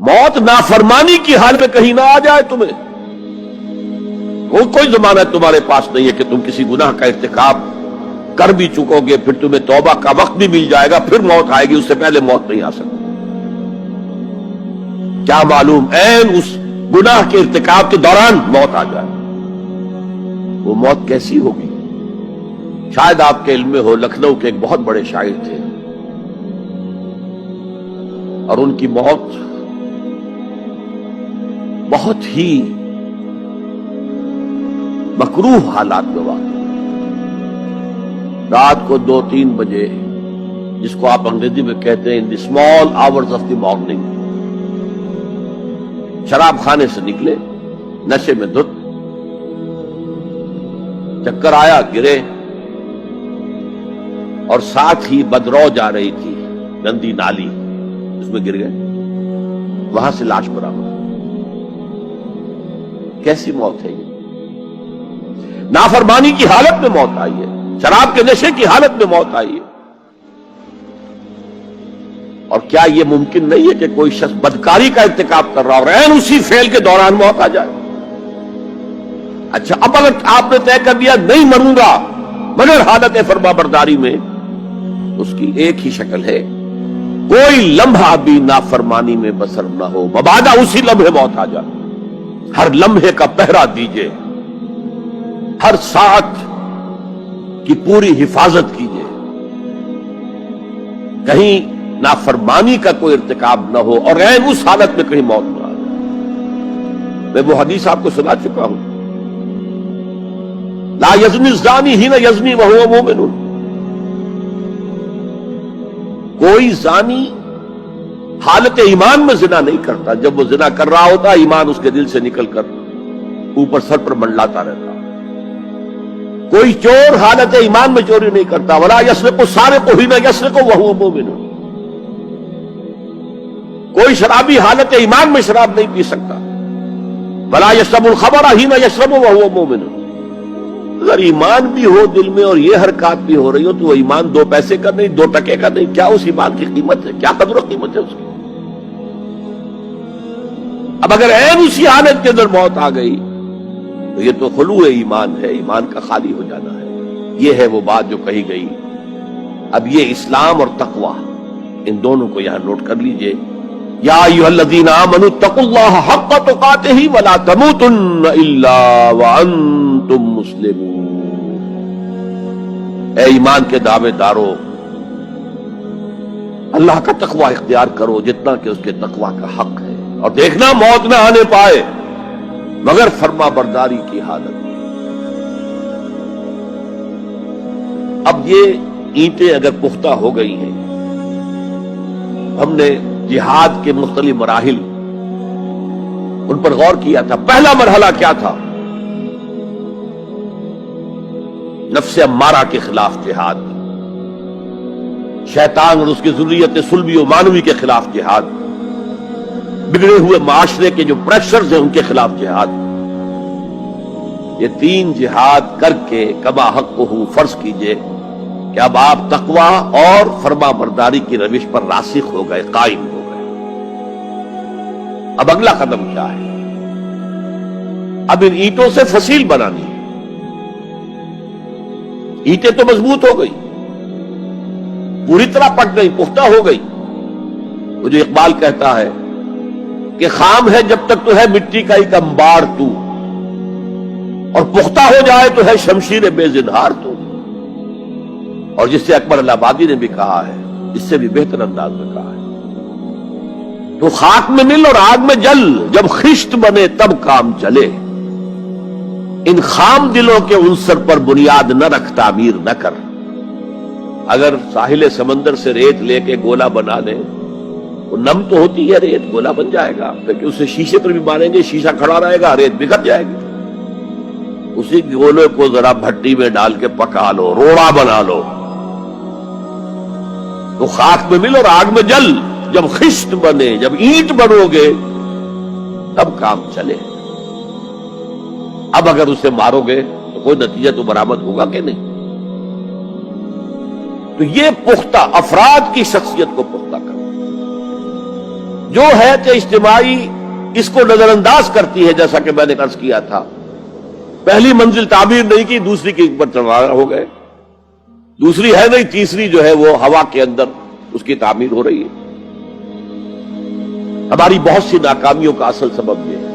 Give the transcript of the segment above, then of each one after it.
موت نافرمانی کی حال میں کہیں نہ آ جائے تمہیں، وہ کوئی ضمانت تمہارے پاس نہیں ہے کہ تم کسی گناہ کا ارتکاب کر بھی چکو گے، پھر تمہیں توبہ کا وقت بھی مل جائے گا، پھر موت آئے گی، اس سے پہلے موت نہیں آ سکتی۔ کیا معلوم عین اس گناہ کے ارتکاب کے دوران موت آ جائے، وہ موت کیسی ہوگی؟ شاید آپ کے علم میں ہو، لکھنؤ کے ایک بہت بڑے شاعر تھے اور ان کی موت بہت ہی مکروہ حالات میں واقع، رات کو 2-3 بجے، جس کو آپ انگریزی میں کہتے ہیں in the small hours of the morning, شراب خانے سے نکلے، نشے میں دھت، چکر آیا، گرے، اور ساتھ ہی بدرو جا رہی تھی گندی نالی، اس میں گر گئے، وہاں سے لاش برآمد۔ کیسی موت ہے یہ؟ نافرمانی کی حالت میں موت آئی ہے، شراب کے نشے کی حالت میں موت آئی ہے۔ اور کیا یہ ممکن نہیں ہے کہ کوئی شخص بدکاری کا ارتکاب کر رہا اور عین اسی فعل کے دوران موت آ جائے؟ اچھا، اب اگر آپ نے طے کر دیا نہیں مروں گا مگر حالت فرما برداری میں، اس کی ایک ہی شکل ہے، کوئی لمحہ بھی نافرمانی میں بسر نہ ہو، مبادا اسی لمحے موت آ جائے۔ ہر لمحے کا پہرا دیجئے، ہر ساتھ کی پوری حفاظت کیجئے، کہیں نافرمانی کا کوئی ارتکاب نہ ہو اور عین اس حالت میں کہیں موت نہ آ جائے۔ میں وہ حدیث آپ کو سنا چکا ہوں، لا یزنی الزانی حین یزنی وہو مومن، کوئی زانی حالت ایمان میں زنا نہیں کرتا، جب وہ زنا کر رہا ہوتا ایمان اس کے دل سے نکل کر اوپر سر پر منڈلاتا رہتا۔ کوئی چور حالت ایمان میں چوری نہیں کرتا، ولا یسرق السارق حین یسرق وہو مومن، کوئی شرابی حالت ایمان میں شراب نہیں پی سکتا، ولا یشرب الخمر حین یشرب وہو مومن۔ اگر ایمان بھی ہو دل میں اور یہ حرکات بھی ہو رہی ہو تو وہ ایمان 2 پیسے کا نہیں، 2 ٹکے کا نہیں، کیا اس ایمان کی قیمت ہے؟ کیا قدر و قیمت ہے اس کی؟ اب اگر عین اسی حالت کے اندر موت آ گئی تو یہ تو خلوع ایمان ہے، ایمان کا خالی ہو جانا ہے۔ یہ ہے وہ بات جو کہی گئی۔ اب یہ اسلام اور تقوی، ان دونوں کو یہاں نوٹ کر لیجئے۔ یا ایھا الذین آمنوا اتقوا اللہ حق تقاتہ ولا تموتن الا وانتم مسلمون۔ اے ایمان کے دعوے دارو، اللہ کا تقوی اختیار کرو جتنا کہ اس کے تقوی کا حق ہے، اور دیکھنا موت نہ آنے پائے مگر فرما برداری کی حالت۔ اب یہ اینٹیں اگر پختہ ہو گئی ہیں، ہم نے جہاد کے مختلف مراحل ان پر غور کیا تھا۔ پہلا مرحلہ کیا تھا؟ نفس امارہ کے خلاف جہاد، شیطان اور اس کی ذریت سلبی و مانوی کے خلاف جہاد، بگڑے ہوئے معاشرے کے جو پریشرز ہیں ان کے خلاف جہاد۔ یہ 3 جہاد کر کے کما حقہ فرض کیجئے کہ اب آپ تقوی اور فرما برداری کی روش پر راسخ ہو گئے، قائم ہو گئے۔ اب اگلا قدم کیا ہے؟ اب ان اینٹوں سے فصیل بنانی ہے۔ اینٹیں تو مضبوط ہو گئی، پوری طرح پک گئی، پختہ ہو گئی۔ وہ جو اقبال کہتا ہے کہ خام ہے جب تک تو ہے مٹی کا ایک انبار تو، اور پختہ ہو جائے تو ہے شمشیر بے زنہار تو۔ اور جس سے اکبر اللہ آبادی نے بھی کہا ہے، اس سے بھی بہتر انداز میں کہا ہے، تو خاک میں مل اور آگ میں جل، جب خشت بنے تب کام چلے، ان خام دلوں کے عنصر پر بنیاد نہ رکھ، تعمیر نہ کر۔ اگر ساحل سمندر سے ریت لے کے گولا بنا لیں، وہ نم تو ہوتی ہے ریت، گولا بن جائے گا، پھر اسے شیشے پر بھی ماریں گے، شیشہ کھڑا رہے گا، ریت بکھر جائے گی۔ اسی گولے کو ذرا بھٹی میں ڈال کے پکا لو، روڑا بنا لو، تو خاک میں مل اور آگ میں جل، جب خشت بنے، جب اینٹ بنو گے تب کام چلے۔ اب اگر اسے مارو گے تو کوئی نتیجہ تو برآمد ہوگا کہ نہیں؟ تو یہ پختہ افراد کی شخصیت کو پختہ کرنا، جو حیات اجتماعی اس کو نظر انداز کرتی ہے، جیسا کہ میں نے عرض کیا تھا، پہلی منزل تعمیر نہیں کی، دوسری کے اوپر چڑھا ہو گئے، دوسری ہے نہیں، تیسری جو ہے وہ ہوا کے اندر اس کی تعمیر ہو رہی ہے۔ ہماری بہت سی ناکامیوں کا اصل سبب یہ ہے۔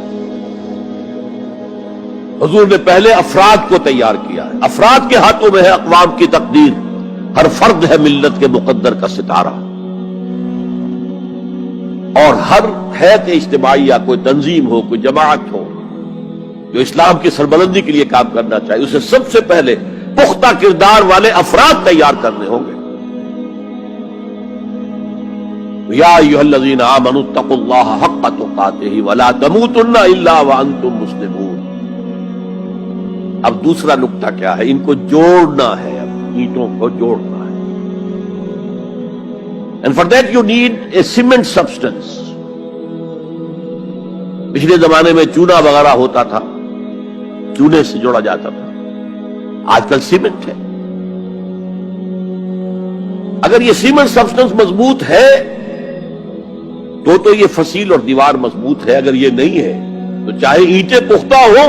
حضور نے پہلے افراد کو تیار کیا ہے، افراد کے ہاتھوں میں ہے اقوام کی تقدیر، ہر فرد ہے ملت کے مقدر کا ستارہ، اور ہر حیات اجتماعی یا کوئی تنظیم ہو، کوئی جماعت ہو جو اسلام کی سربلندی کے لیے کام کرنا چاہیے، اسے سب سے پہلے پختہ کردار والے افراد تیار کرنے ہوں گے۔ یا ایھا الذین آمنوا اتقوا اللہ حق تقاتہ ولا تموتن الا وانتم مسلمون۔ اب دوسرا نقطہ کیا ہے؟ ان کو جوڑنا ہے، اب اینٹوں کو جوڑنا ہے۔ And for that you need a cement substance۔ پچھلے زمانے میں چونا وغیرہ ہوتا تھا، چونے سے جوڑا جاتا تھا، آج کل سیمنٹ ہے۔ اگر یہ سیمنٹ سبسٹنس مضبوط ہے تو یہ فصیل اور دیوار مضبوط ہے، اگر یہ نہیں ہے تو چاہے اینٹیں پختہ ہو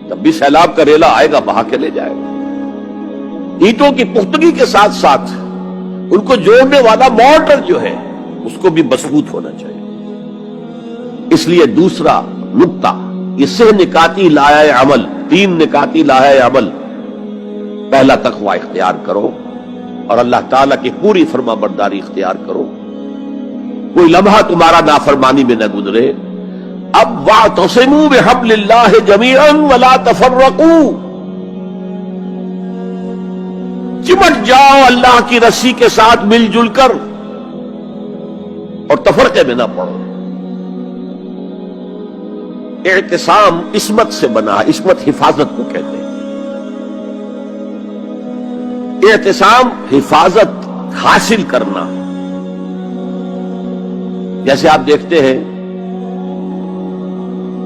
تب بھی سیلاب کا ریلا آئے گا، بہا کے لے جائے گا۔ اینٹوں کی پختگی کے ساتھ ساتھ ان کو جوڑنے والا مورٹر جو ہے اس کو بھی مضبوط ہونا چاہیے۔ اس لیے دوسرا نقطہ، یہ سہ نکاتی لائحہ عمل، 3 نکاتی لائحہ عمل۔ پہلا تقوی اختیار کرو اور اللہ تعالیٰ کی پوری فرما برداری اختیار کرو، کوئی لمحہ تمہارا نافرمانی میں نہ گزرے۔ اب واعتصموا بحبل اللہ جمیعا ولا تفرقوا، چمٹ جاؤ اللہ کی رسی کے ساتھ مل جل کر اور تفرقے میں نہ پڑو۔ اعتصام عصمت سے بنا، عصمت حفاظت کو کہتے ہیں۔ اعتصام حفاظت حاصل کرنا۔ جیسے آپ دیکھتے ہیں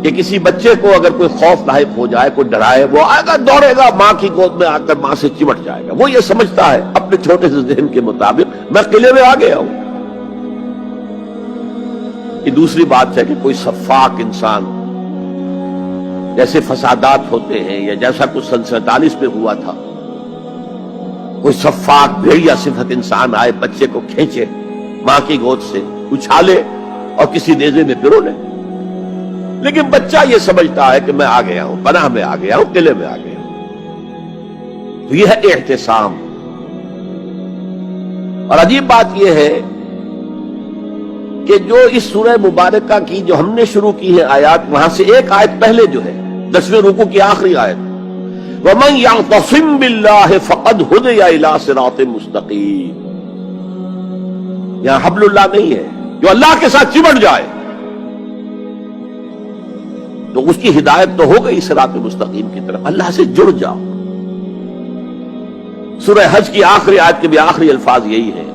کہ کسی بچے کو اگر کوئی خوف لاحق ہو جائے، کوئی ڈرائے، وہ آئے گا، دوڑے گا، ماں کی گود میں آ کر ماں سے چمٹ جائے گا۔ وہ یہ سمجھتا ہے اپنے چھوٹے سے ذہن کے مطابق میں قلعے میں آ گیا ہوں۔ یہ دوسری بات ہے کہ کوئی شفاق انسان، جیسے فسادات ہوتے ہیں یا جیسا کچھ 47 میں ہوا تھا، کوئی شفاق بھیڑیا صفت انسان آئے، بچے کو کھینچے ماں کی گود سے، اچھالے اور کسی نیزے میں پرو لے۔ لیکن بچہ یہ سمجھتا ہے کہ میں آ گیا ہوں، پناہ میں آ گیا ہوں، قلعے میں آ گیا ہوں۔ تو یہ ہے اعتصام۔ اور عجیب بات یہ ہے کہ جو اس سورہ مبارکہ کی جو ہم نے شروع کی ہے آیات، وہاں سے ایک آیت پہلے جو ہے 10ویں رکوع کی آخری آیت، وَمَن يَعْتَصِم بِاللَّهِ فَقَدْ هُدِيَ إِلَىٰ صِرَاطٍ مُسْتَقِيمٍ۔ یہاں حبل اللہ نہیں ہے، جو اللہ کے ساتھ چمٹ جائے تو اس کی ہدایت تو ہو گئی صراط مستقیم کی طرف، اللہ سے جڑ جاؤ۔ سورہ حج کی آخری آیت کے بھی آخری الفاظ یہی ہے،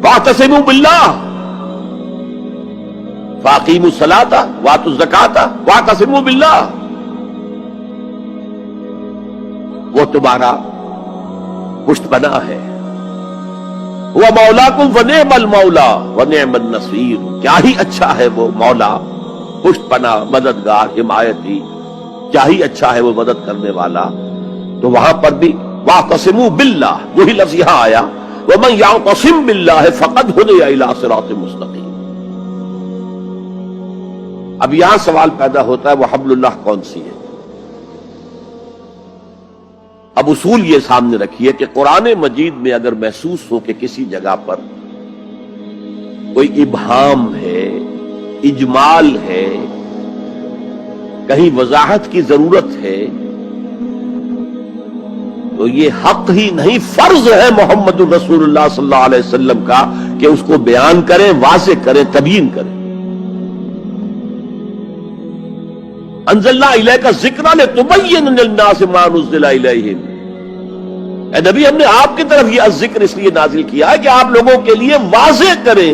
وَاعْتَصِمُوا بِاللَّهِ فَأَقِیمُوا الصَّلَاةَ وَآتُوا الزَّکَاةَ وَاعْتَصِمُوا بِاللَّهِ۔ وہ تمہارا پشت پناہ ہے، وہ مولاکم ونعم المولا ونعم النصیر، کیا ہی اچھا ہے وہ مولا، پشت پناہ، مددگار، حمایتی، کیا ہی اچھا ہے وہ مدد کرنے والا۔ تو وہاں پر بھی واعتصموا باللہ، وہی لفظ یہاں آیا، ومن یعتصم باللہ فقد ہدی الی صراط مستقیم۔ اب یہاں سوال پیدا ہوتا ہے وہ حبل اللہ کون سی ہے؟ اب اصول یہ سامنے رکھیے کہ قرآن مجید میں اگر محسوس ہو کہ کسی جگہ پر کوئی ابہام ہے، اجمال ہے، کہیں وضاحت کی ضرورت ہے، تو یہ حق ہی نہیں فرض ہے محمد الرسول اللہ صلی اللہ علیہ وسلم کا کہ اس کو بیان کریں، واضح کریں، تبیین کریں۔ انزلنا الیک الذکر لتبین للناس ما نزل الیہم۔ اے نبی، ہم نے آپ کی طرف یہ ذکر اس لیے نازل کیا ہے کہ آپ لوگوں کے لیے واضح کریں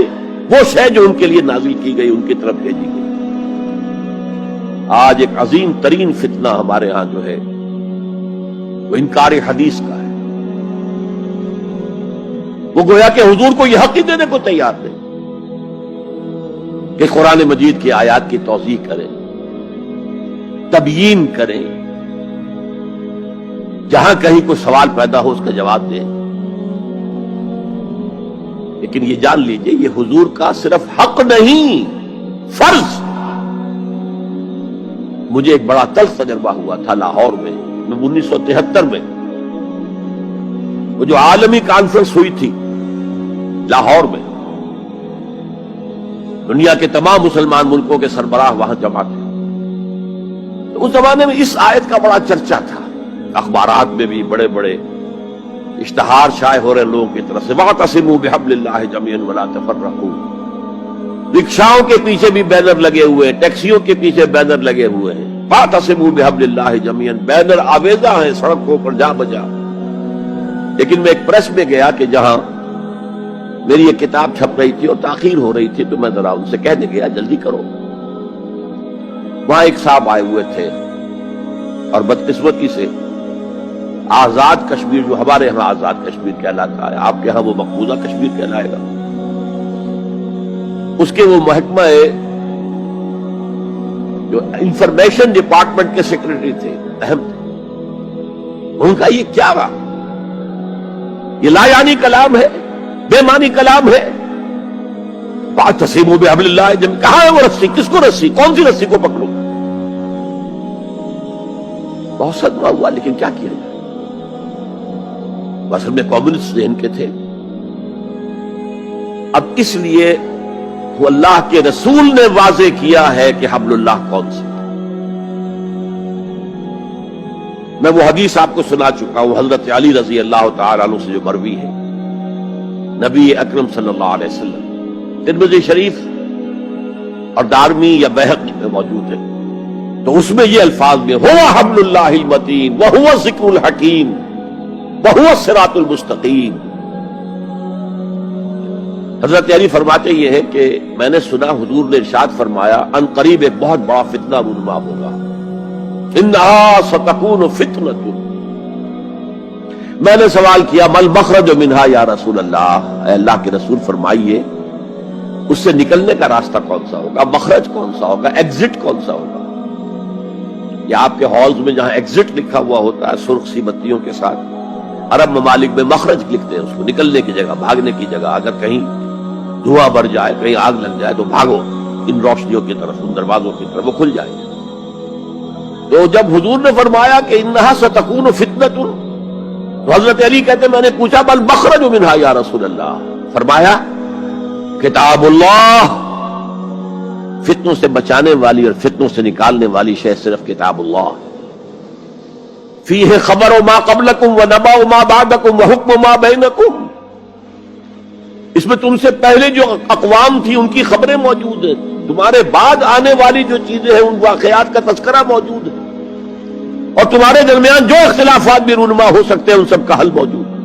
وہ شے جو ان کے لیے نازل کی گئی، ان کی طرف بھیجی گئی۔ آج ایک عظیم ترین فتنہ ہمارے ہاں جو ہے وہ انکار حدیث کا ہے۔ وہ گویا کہ حضور کو یہ حق ہی دینے کو تیار نہیں۔ کہ قرآن مجید کی آیات کی توضیح کریں، تبیین کریں، جہاں کہیں کوئی سوال پیدا ہو اس کا جواب دیں. لیکن یہ جان لیجئے یہ حضور کا صرف حق نہیں، فرض. مجھے ایک بڑا تلخ تجربہ ہوا تھا لاہور میں 1973 میں، وہ جو عالمی کانفرنس ہوئی تھی لاہور میں، دنیا کے تمام مسلمان ملکوں کے سربراہ وہاں جمع تھے. تو اس زمانے میں اس آیت کا بڑا چرچا تھا، اخبارات میں بھی بڑے بڑے اشتہار شائع ہو رہے لوگوں کی طرف سے، وَاعْتَصِمُوا بِحَبْلِ اللَّهِ جَمِيعًا وَلَا تَفَرَّقُوا. رکشاؤں کے پیچھے بھی بینر لگے ہوئے ہیں، ٹیکسیوں کے پیچھے بینر لگے ہوئے ہیں، وَاعْتَصِمُوا بِحَبْلِ اللَّهِ جَمِيعًا، بینر آویزاں ہیں سڑکوں پر جا بجا. لیکن میں ایک پریس میں گیا کہ جہاں میری یہ کتاب چھپ رہی تھی اور تاخیر ہو رہی تھی، تو میں ذرا ان سے کہنے گیا جلدی کرو. وہاں ایک صاحب آئے ہوئے تھے اور بدقسمتی سے آزاد کشمیر، جو ہمارے ہاں آزاد کشمیر کہلاتا ہے، آپ کے ہاں وہ مقبوضہ کشمیر کہلائے گا، اس کے وہ محکمہ جو انفارمیشن ڈپارٹمنٹ کے سیکرٹری تھے، اہم تھے. ان کا یہ کیا رہا؟ یہ لا یعنی کلام ہے، بے معنی کلام ہے. وَاعْتَصِمُوا بِحَبْلِ اللَّهِ جَمِيعًا، کہاں ہے وہ رسی؟ کس کو رسی؟ کون سی رسی کو پکڑوں؟ بہت صدمہ ہوا، لیکن کیا کیا جائے؟ اصل میں کمیونسٹ ذہن کے تھے. اب اس لیے وہ اللہ کے رسول نے واضح کیا ہے کہ حبل اللہ کون سا. میں وہ حدیث آپ کو سنا چکا ہوں، حضرت علی رضی اللہ تعالی عنہ سے جو مروی ہے، نبی اکرم صلی اللہ علیہ وسلم، ترمذی شریف اور دارمی یا بیہقی میں موجود ہے. تو اس میں یہ الفاظ میں هو حبل اللہ المتین وهو الذکر الحکیم وهو الصراط المستقیم. حضرت علی فرماتے یہ ہے کہ میں نے سنا حضور نے ارشاد فرمایا ان قریب ایک بہت بڑا فتنہ رونما ہوگا، انہا ستکون فتنۃ. میں نے سوال کیا مل مخرج منہا یا رسول اللہ، اے اللہ کے رسول فرمائیے اس سے نکلنے کا راستہ کون سا ہوگا، مخرج کون سا ہوگا، ایگزٹ کون سا ہوگا. یا آپ کے ہالز میں جہاں ایگزٹ لکھا ہوا ہوتا ہے سرخ سی بتیوں کے ساتھ، عرب ممالک میں مخرج لکھتے ہیں اس کو، نکلنے کی جگہ، بھاگنے کی جگہ. اگر کہیں دھواں بڑھ جائے، کہیں آگ لگ جائے تو بھاگو ان روشنیوں کی طرف، ان دروازوں کی طرف، وہ کھل جائے گا. تو جب حضور نے فرمایا کہ انہا ستکون فتنۃ، تو حضرت علی کہتے میں نے پوچھا بل مخرج منہا یا رسول اللہ، فرمایا کتاب اللہ، فتنوں سے بچانے والی اور فتنوں سے نکالنے والی شے صرف کتاب اللہ. فیہ خبر ما قبلکم و نبأ ما بعدکم و حکم ما بینکم، اس میں تم سے پہلے جو اقوام تھی ان کی خبریں موجود ہیں، تمہارے بعد آنے والی جو چیزیں ہیں ان واقعات کا تذکرہ موجود ہے، اور تمہارے درمیان جو اختلافات بھی رونما ہو سکتے ہیں ان سب کا حل موجود ہے.